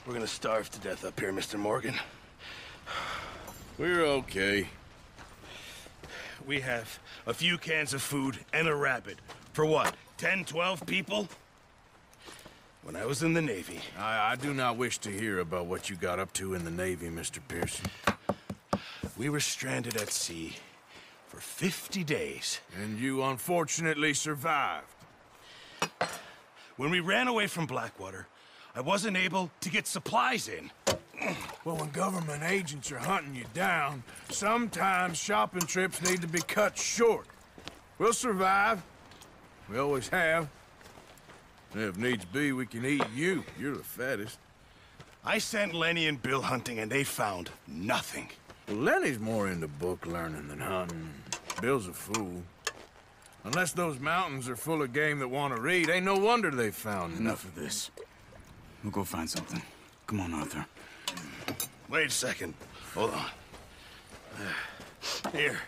We're gonna starve to death up here, Mr. Morgan. We're okay. We have a few cans of food and a rabbit. For what, 10, 12 people? When I was in the Navy... I do not wish to hear about what you got up to in the Navy, Mr. Pearson. We were stranded at sea for 50 days. And you unfortunately survived. When we ran away from Blackwater, I wasn't able to get supplies in. Well, when government agents are hunting you down, sometimes shopping trips need to be cut short. We'll survive. We always have. And if needs be, we can eat you. You're the fattest. I sent Lenny and Bill hunting, and they found nothing. Well, Lenny's more into book learning than hunting. Bill's a fool. Unless those mountains are full of game that want to read, ain't no wonder they found Enough of this. We'll go find something. Come on, Arthur. Wait a second. Hold on. Here.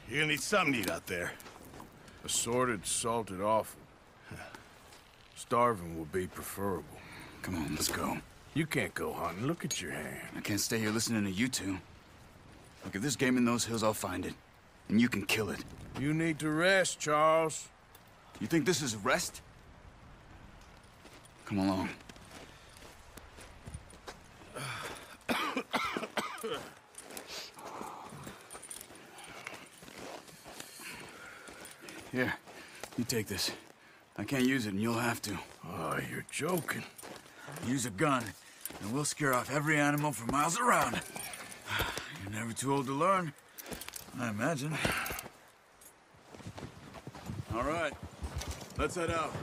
You're gonna need something to eat out there. Assorted, salted offal. Starving will be preferable. Come on, let's go. You can't go hunting. Look at your hand. I can't stay here listening to you two. Look, if there's game in those hills, I'll find it. And you can kill it. You need to rest, Charles. You think this is rest? Come along. Here, you take this. I can't use it, and you'll have to. Oh, you're joking. Use a gun, and we'll scare off every animal for miles around. You're never too old to learn, I imagine. All right, let's head out.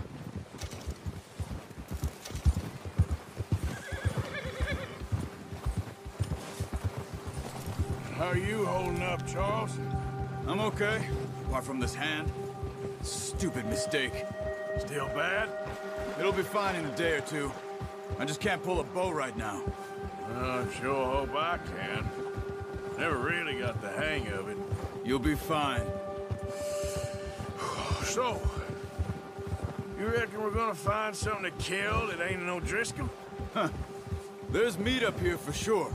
How are you holding up, Charles? I'm okay, apart from this hand. Stupid mistake. Still bad? It'll be fine in a day or two. I just can't pull a bow right now. I sure hope I can. Never really got the hang of it. You'll be fine. So, you reckon we're gonna find something to kill that ain't no Driscoll? Huh. There's meat up here for sure.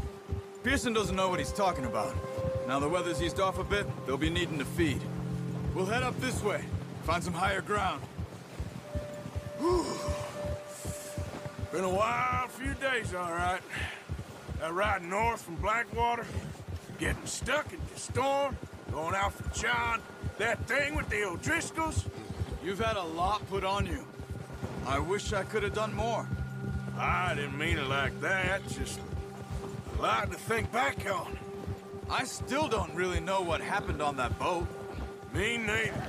Pearson doesn't know what he's talking about. Now the weather's eased off a bit, they'll be needing to feed. We'll head up this way, find some higher ground. Whew. Been a wild few days, all right. That ride north from Blackwater, getting stuck in the storm, going out for John, that thing with the O'Driscolls. You've had a lot put on you. I wish I could have done more. I didn't mean it like that, just a lot to think back on. I still don't really know what happened on that boat. Me neither.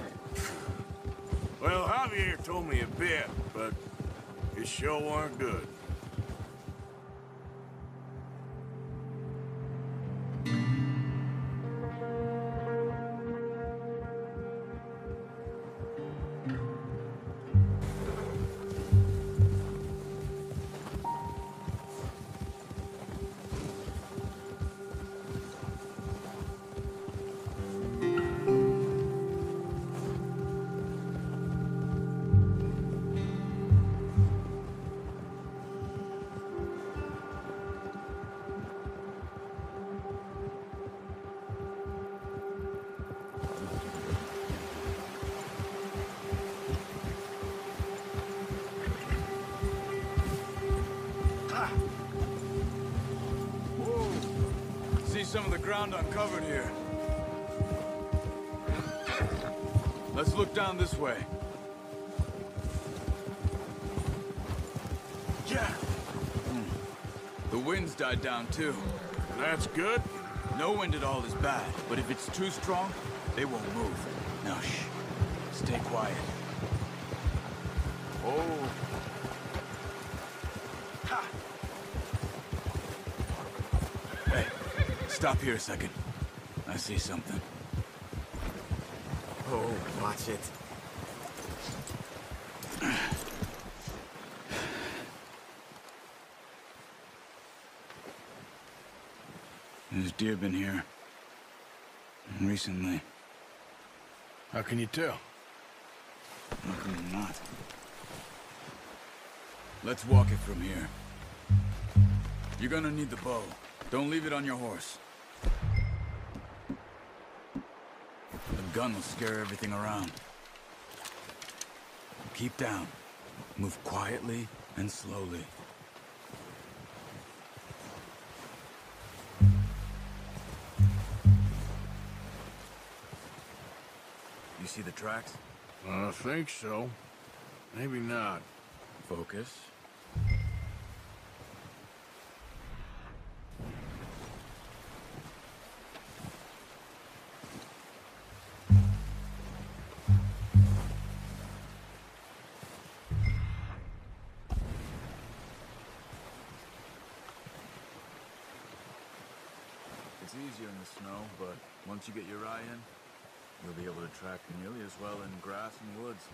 Well, Javier told me a bit, but it sure weren't good. Some of the ground uncovered here. Let's look down this way. Yeah. The wind's died down too. That's good. No wind at all is bad, but if it's too strong, they won't move. Now shh. Stay quiet. Oh. Ha! Hey. Stop here a second. I see something. Oh, watch it. There's deer been here. Recently. How can you tell? How come not? Let's walk it from here. You're gonna need the bow. Don't leave it on your horse. The gun will scare everything around. Keep down. Move quietly and slowly. You see the tracks? I think so. Maybe not. Focus. It's easier in the snow, but once you get your eye in, you'll be able to track nearly as well in grass and woods.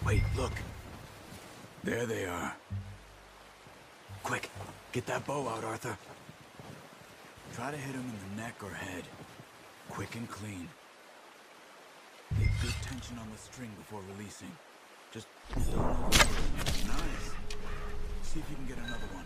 Wait, look. There they are. Quick, get that bow out, Arthur. Try to hit him in the neck or head. Quick and clean. Get good tension on the string before releasing. Just don't overdo it. Nice. See if you can get another one.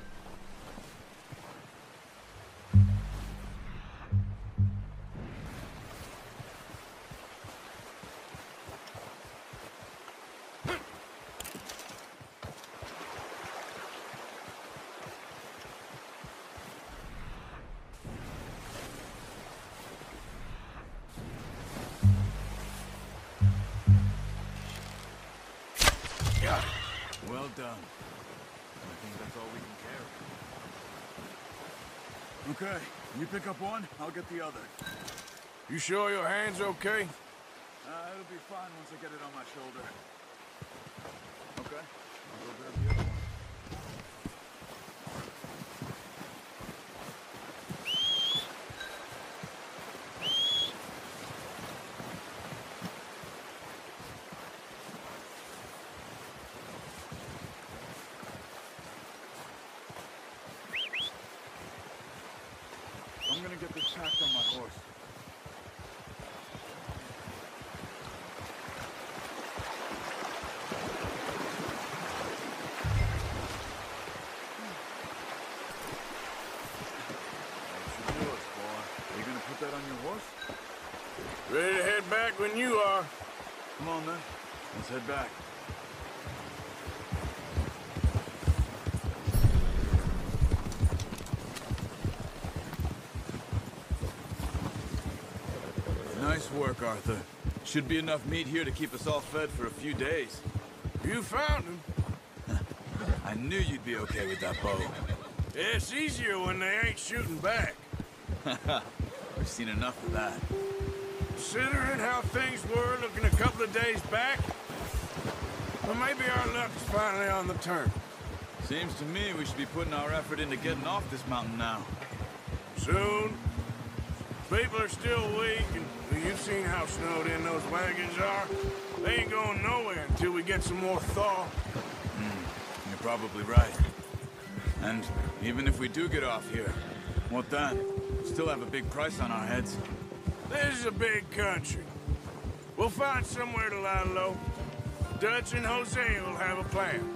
Well done. I think that's all we can carry. Okay, you pick up one, I'll get the other. You sure your hand's okay? It'll be fine once I get it on my shoulder. Okay, I'll go grab the other one. I'm gonna get this packed on my horse. That should do us, boy. Are you gonna put that on your horse? Ready to head back when you are. Come on, then. Let's head back. Nice work, Arthur. Should be enough meat here to keep us all fed for a few days. You found him. I knew you'd be okay with that bow. Yeah, it's easier when they ain't shooting back. We've seen enough of that. Considering how things were looking a couple of days back, well, maybe our luck's finally on the turn. Seems to me we should be putting our effort into getting off this mountain now. Soon. People are still weak, and you've seen how snowed in those wagons are. They ain't going nowhere until we get some more thaw. You're probably right. And even if we do get off here, what then? Still have a big price on our heads. This is a big country. We'll find somewhere to lie low. Dutch and Jose will have a plan.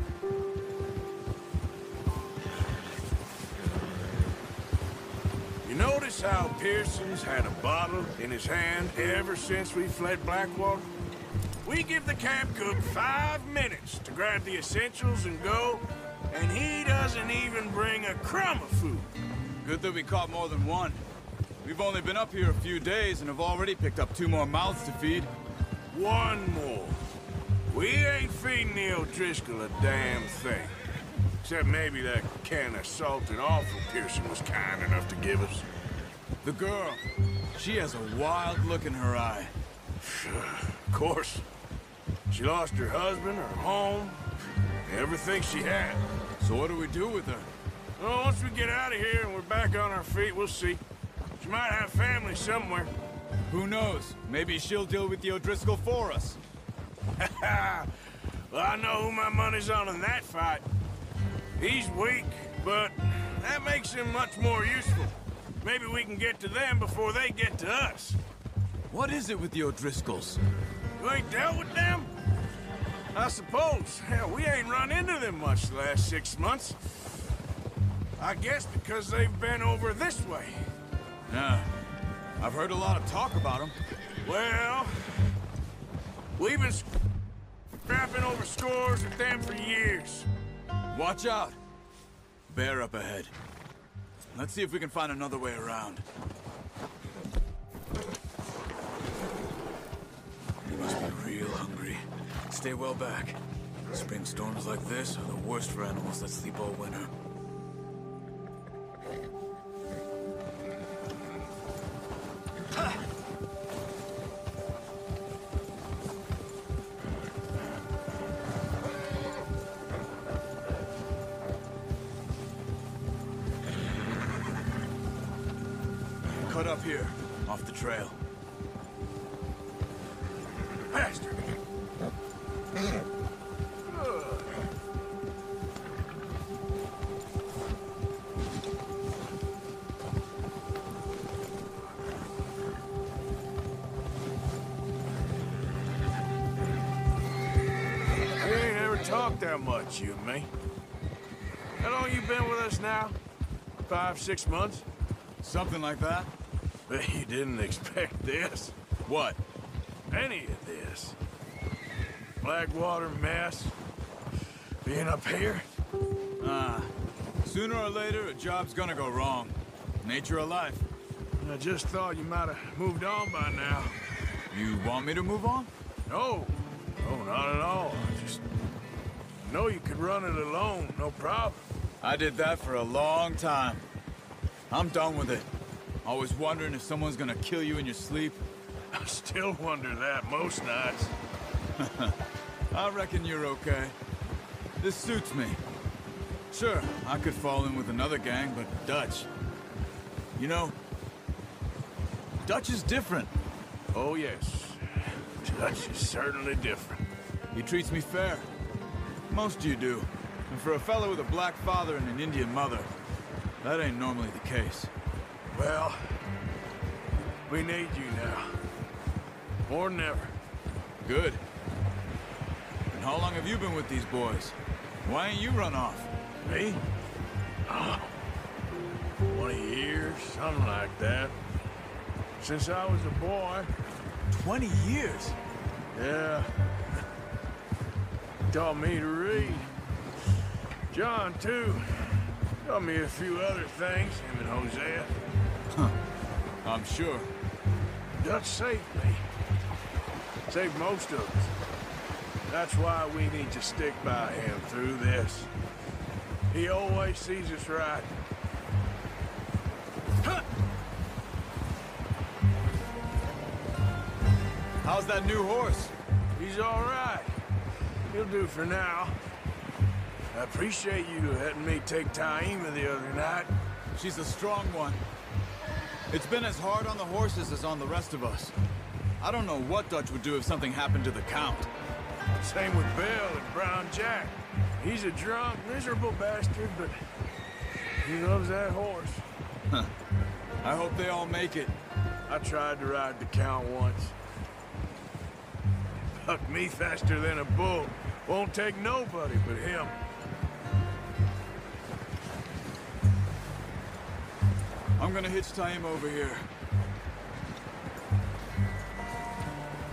You notice how Pearson's had a bottle in his hand ever since we fled Blackwater? We give the camp cook 5 minutes to grab the essentials and go, and he doesn't even bring a crumb of food. Good that we caught more than one. We've only been up here a few days and have already picked up 2 more mouths to feed. 1 more. We ain't feeding the O'Driscoll a damn thing. Except maybe that can of salted offal Pearson was kind enough to give us. The girl, she has a wild look in her eye. Of course. She lost her husband, her home, everything she had. So what do we do with her? Well, once we get out of here and we're back on our feet, we'll see. She might have family somewhere. Who knows? Maybe she'll deal with the O'Driscoll for us. Well, I know who my money's on in that fight. He's weak, but that makes him much more useful. Maybe we can get to them before they get to us. What is it with the O'Driscolls? You ain't dealt with them? I suppose. Hell, we ain't run into them much the last 6 months. I guess because they've been over this way. Yeah. I've heard a lot of talk about them. Well, we've been scrapping over scores with them for years. Watch out. Bear up ahead. Let's see if we can find another way around. You must be real hungry. Stay well back. Spring storms like this are the worst for animals that sleep all winter. Cut up here, off the trail. Faster. We ain't ever talked that much, you and me. How long you been with us now? 5, 6 months? Something like that? Bet you didn't expect this. What? Any of this. Blackwater mess. Being up here. Sooner or later, a job's gonna go wrong. Nature of life. I just thought you might have moved on by now. You want me to move on? No. No, not at all. I just know you could run it alone, no problem. I did that for a long time. I'm done with it. Always wondering if someone's gonna kill you in your sleep. I still wonder that most nights. I reckon you're okay. This suits me. Sure, I could fall in with another gang, but Dutch... You know, Dutch is different. Oh, yes. Dutch is certainly different. He treats me fair. Most you do. And for a fellow with a black father and an Indian mother, that ain't normally the case. Well, we need you now. More than ever. Good. And how long have you been with these boys? Why ain't you run off? Me? Oh, 20 years, something like that. Since I was a boy. 20 years? Yeah. Taught me to read. John, too. Taught me a few other things, him and Hosea. Huh. I'm sure. Dutch saved me. Saved most of us. That's why we need to stick by him through this. He always sees us right. Huh. How's that new horse? He's all right. He'll do for now. I appreciate you letting me take Taima the other night. She's a strong one. It's been as hard on the horses as on the rest of us. I don't know what Dutch would do if something happened to the Count. Same with Bill and Brown Jack. He's a drunk, miserable bastard, but he loves that horse. Huh. I hope they all make it. I tried to ride the Count once. Bucked me faster than a bull. Won't take nobody but him. I'm gonna hitch Taima over here.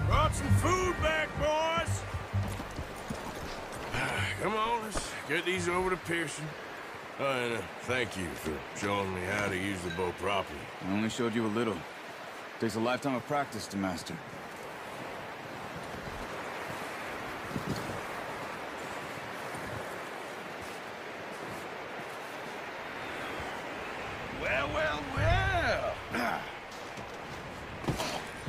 Brought some food back, boys! Come on, let's get these over to Pearson. And thank you for showing me how to use the bow properly. I only showed you a little. Takes a lifetime of practice to master. Well, well, well!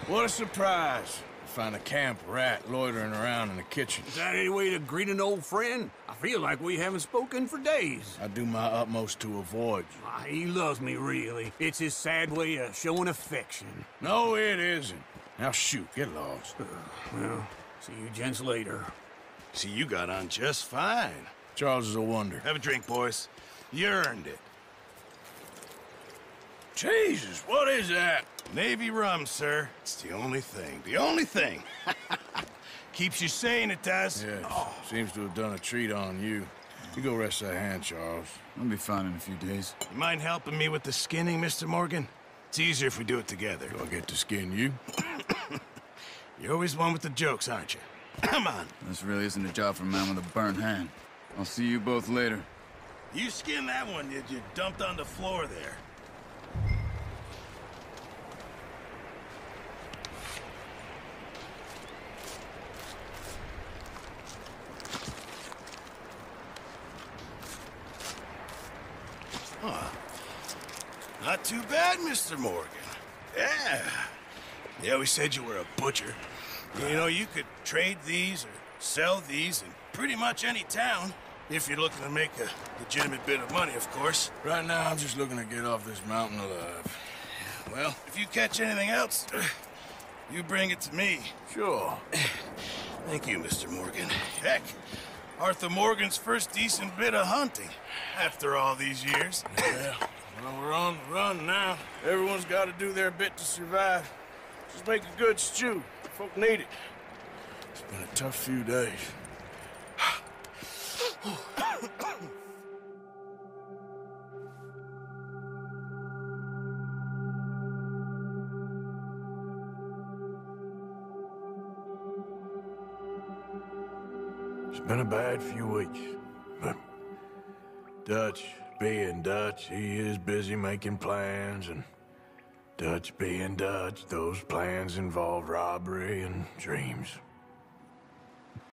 What a surprise. Find a camp rat loitering around in the kitchen. Is that any way to greet an old friend? I feel like we haven't spoken for days. I do my utmost to avoid you. He loves me, really. It's his sad way of showing affection. No, it isn't. Now shoot, get lost. Well, see you gents later. See, you got on just fine. Charles is a wonder. Have a drink, boys. You earned it. Jesus, what is that? Navy rum, sir. It's the only thing. The only thing. Keeps you sane, it does. Yes, seems to have done a treat on you. You go rest that hand, Charles. I'll be fine in a few days. You mind helping me with the skinning, Mr. Morgan? It's easier if we do it together. Do I get to skin you? You're always one with the jokes, aren't you? Come on. This really isn't a job for a man with a burnt hand. I'll see you both later. You skinned that one you dumped on the floor there. Huh. Not too bad, Mr. Morgan. Yeah. They always said you were a butcher. You know, you could trade these or sell these in pretty much any town. If you're looking to make a legitimate bit of money, of course. Right now, I'm just looking to get off this mountain alive. Well, if you catch anything else, you bring it to me. Sure. Thank you, Mr. Morgan. Heck, Arthur Morgan's first decent bit of hunting after all these years. Yeah, well, we're on the run now. Everyone's got to do their bit to survive. Just make a good stew. Folk need it. It's been a tough few days. It's been a bad few weeks, but Dutch being Dutch, he is busy making plans, and Dutch being Dutch, those plans involve robbery and dreams.